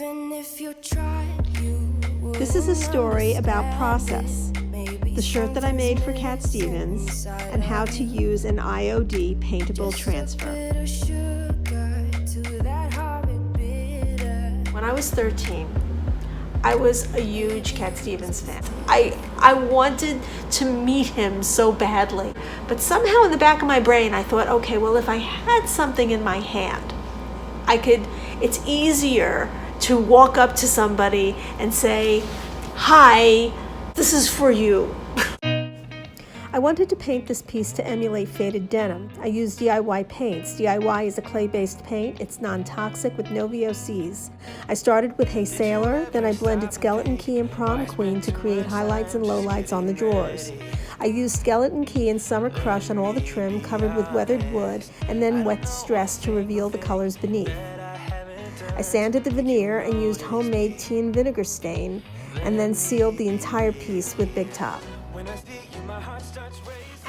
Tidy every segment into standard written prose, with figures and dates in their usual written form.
Even if you tried, you This is a story about process, the shirt that I made for Cat Stevens, and how to use an IOD paintable transfer. When I was 13, I was a huge Cat Stevens fan. I wanted to meet him so badly, but somehow in the back of my brain I thought, okay, well, if I had something in my hand, it's easier to walk up to somebody and say, hi, this is for you. I wanted to paint this piece to emulate faded denim. I used DIY paints. DIY is a clay-based paint. It's non-toxic with no VOCs. I started with Hey Sailor, then I blended Skeleton Key and Prom Queen to create highlights and lowlights on the drawers. I used Skeleton Key and Summer Crush on all the trim, covered with weathered wood, and then wet distress to reveal the colors beneath. I sanded the veneer and used homemade tea and vinegar stain, and then sealed the entire piece with Big Top. And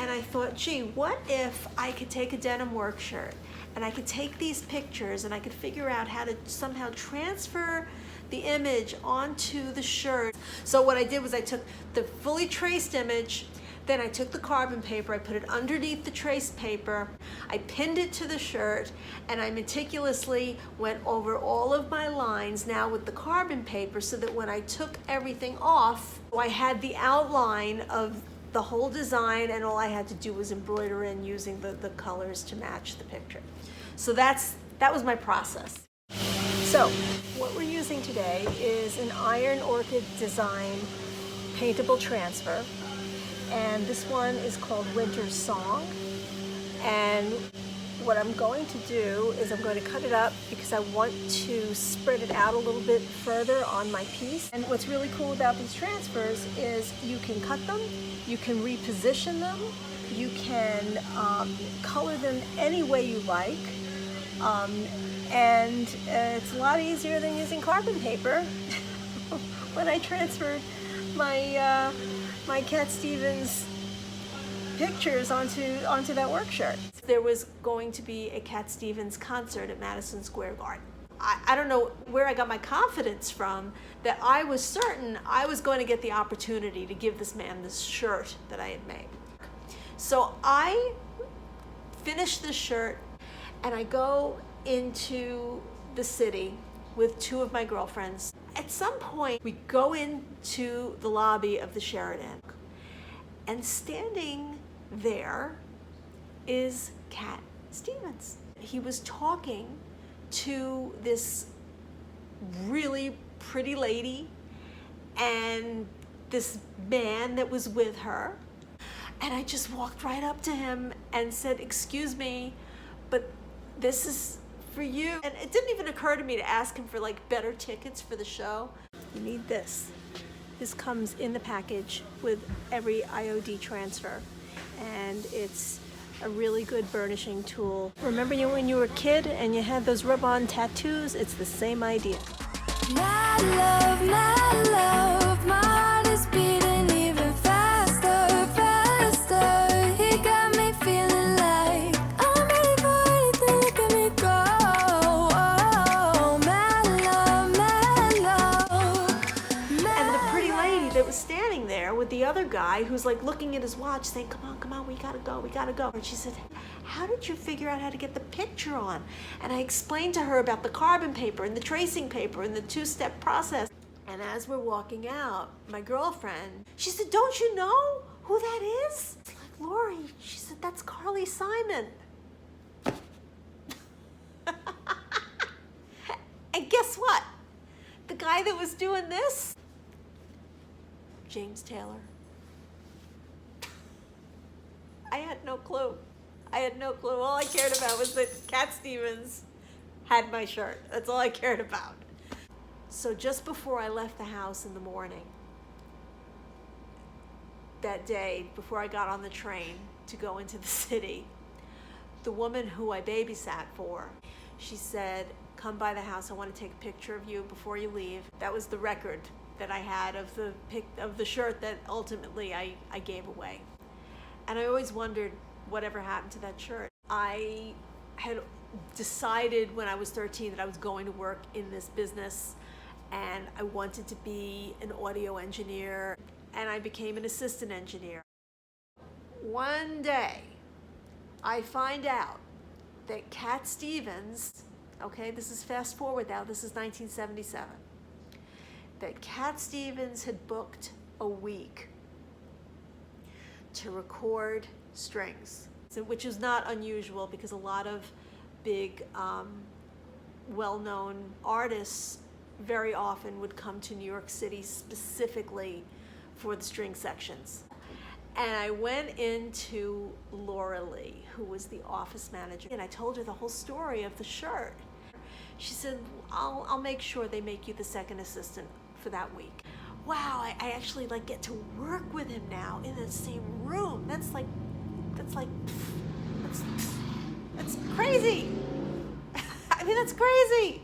I thought, gee, what if I could take a denim work shirt and I could take these pictures and I could figure out how to somehow transfer the image onto the shirt. So what I did was I took the fully traced image, then I took the carbon paper, I put it underneath the traced paper, I pinned it to the shirt, and I meticulously went over all of my lines now with the carbon paper so that when I took everything off, I had the outline of the whole design, and all I had to do was embroider in using the colors to match the picture. So that was my process. So what we're using today is an Iron Orchid design paintable transfer, and this one is called Winter's Song. And what I'm going to do is I'm going to cut it up because I want to spread it out a little bit further on my piece. And what's really cool about these transfers is you can cut them, you can reposition them, you can color them any way you like, and it's a lot easier than using carbon paper. When I transferred my my Cat Stevens pictures onto that work shirt. There was going to be a Cat Stevens concert at Madison Square Garden. I don't know where I got my confidence from that I was certain I was going to get the opportunity to give this man this shirt that I had made. So I finished this shirt and I go into the city with two of my girlfriends. At some point, we go into the lobby of the Sheraton, and standing there is Cat Stevens. He was talking to this really pretty lady and this man that was with her. And I just walked right up to him and said, excuse me, but this is for you. And it didn't even occur to me to ask him for like better tickets for the show. You need this. This comes in the package with every IOD transfer, and it's a really good burnishing tool. Remember when you were a kid and you had those rub-on tattoos? It's the same idea. my love, my heart is beating even faster, faster. He got me feeling like I'm ready for anything. Look at me go. Oh, my love, And the pretty lady that was standing there with the other guy who's like looking at his watch saying, come on, we gotta go. And she said, how did you figure out how to get the picture on? And I explained to her about the carbon paper and the tracing paper and the two-step process. And as we're walking out, my girlfriend, she said, don't you know who that is? It's like, Lori, she said, that's Carly Simon. And guess what? The guy that was doing this, James Taylor. I had no clue. All I cared about was that Cat Stevens had my shirt. That's all I cared about. So just before I left the house in the morning, that day, before I got on the train to go into the city, the woman who I babysat for, she said, come by the house, I want to take a picture of you before you leave. That was the record that I had of the shirt that ultimately I gave away. And I always wondered whatever happened to that shirt. I had decided when I was 13 that I was going to work in this business, and I wanted to be an audio engineer, and I became an assistant engineer. One day, I find out that Cat Stevens, okay, this is fast forward now, this is 1977, that Cat Stevens had booked a week to record strings, which is not unusual because a lot of big, well-known artists very often would come to New York City specifically for the string sections. And I went into Laura Lee, who was the office manager, and I told her the whole story of the shirt. She said, I'll make sure they make you the second assistant for that week. Wow, I actually like get to work with him now in the same room. That's crazy. I mean, that's crazy.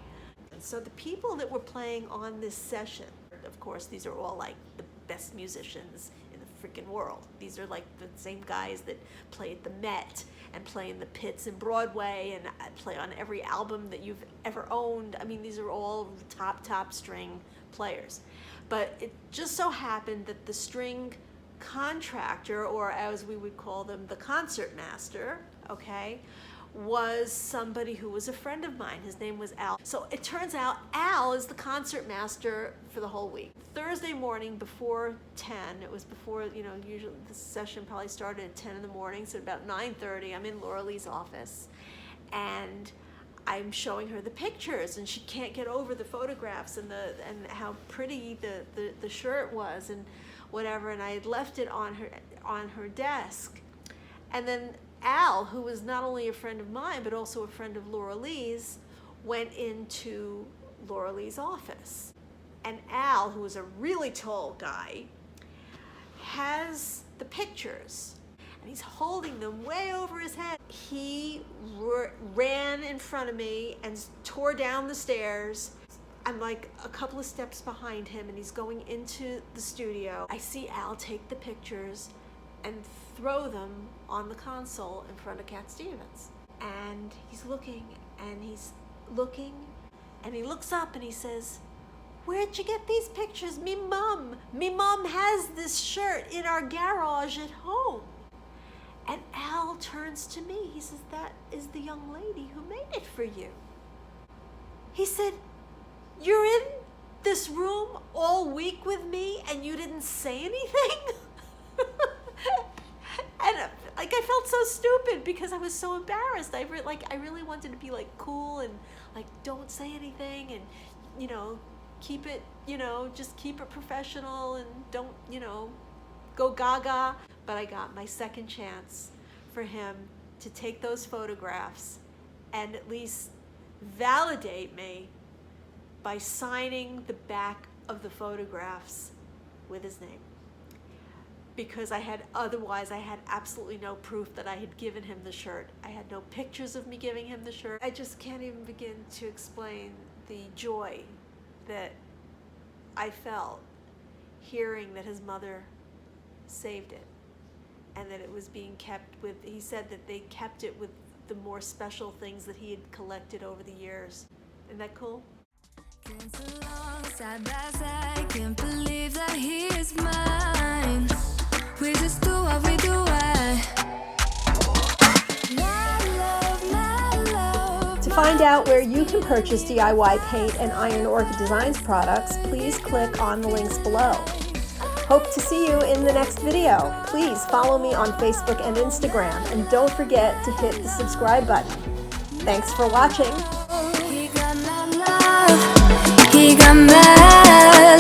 And so the people that were playing on this session, of course, these are all like the best musicians in the freaking world. These are like the same guys that play at the Met and play in the pits in Broadway and play on every album that you've ever owned. I mean, these are all top string players. But it just so happened that the string contractor, or as we would call them, the concert master, okay, was somebody who was a friend of mine. His name was Al. So it turns out Al is the concert master for the whole week. Thursday morning before 10, it was before, usually the session probably started at 10 in the morning, so about 9:30, I'm in Laura Lee's office, and I'm showing her the pictures, and she can't get over the photographs and how pretty the shirt was and whatever, and I had left it on her desk. And then Al, who was not only a friend of mine but also a friend of Laura Lee's, went into Laura Lee's office. And Al, who was a really tall guy, has the pictures. And he's holding them way over his head. He ran in front of me and tore down the stairs. I'm like a couple of steps behind him, and he's going into the studio. I see Al take the pictures and throw them on the console in front of Cat Stevens. And he's looking, and he looks up and he says, "Where'd you get these pictures? Me mom has this shirt in our garage at home." And Al turns to me. He says, "That is the young lady who made it for you." He said, "You're in this room all week with me and you didn't say anything?" And like I felt so stupid because I was so embarrassed. I really wanted to be like cool and like don't say anything and keep it just keep it professional and don't go gaga. But I got my second chance for him to take those photographs and at least validate me by signing the back of the photographs with his name. Because otherwise I had absolutely no proof that I had given him the shirt. I had no pictures of me giving him the shirt. I just can't even begin to explain the joy that I felt hearing that his mother saved it and that it was being kept with, he said that they kept it with the more special things that he had collected over the years. Isn't that cool? Side by side, can't believe that he is mine. We just do what we do. To find out where you can purchase DIY paint and Iron Orchid Designs products, please click on the links below. Hope to see you in the next video. Please follow me on Facebook and Instagram, and don't forget to hit the subscribe button. Thanks for watching. He got my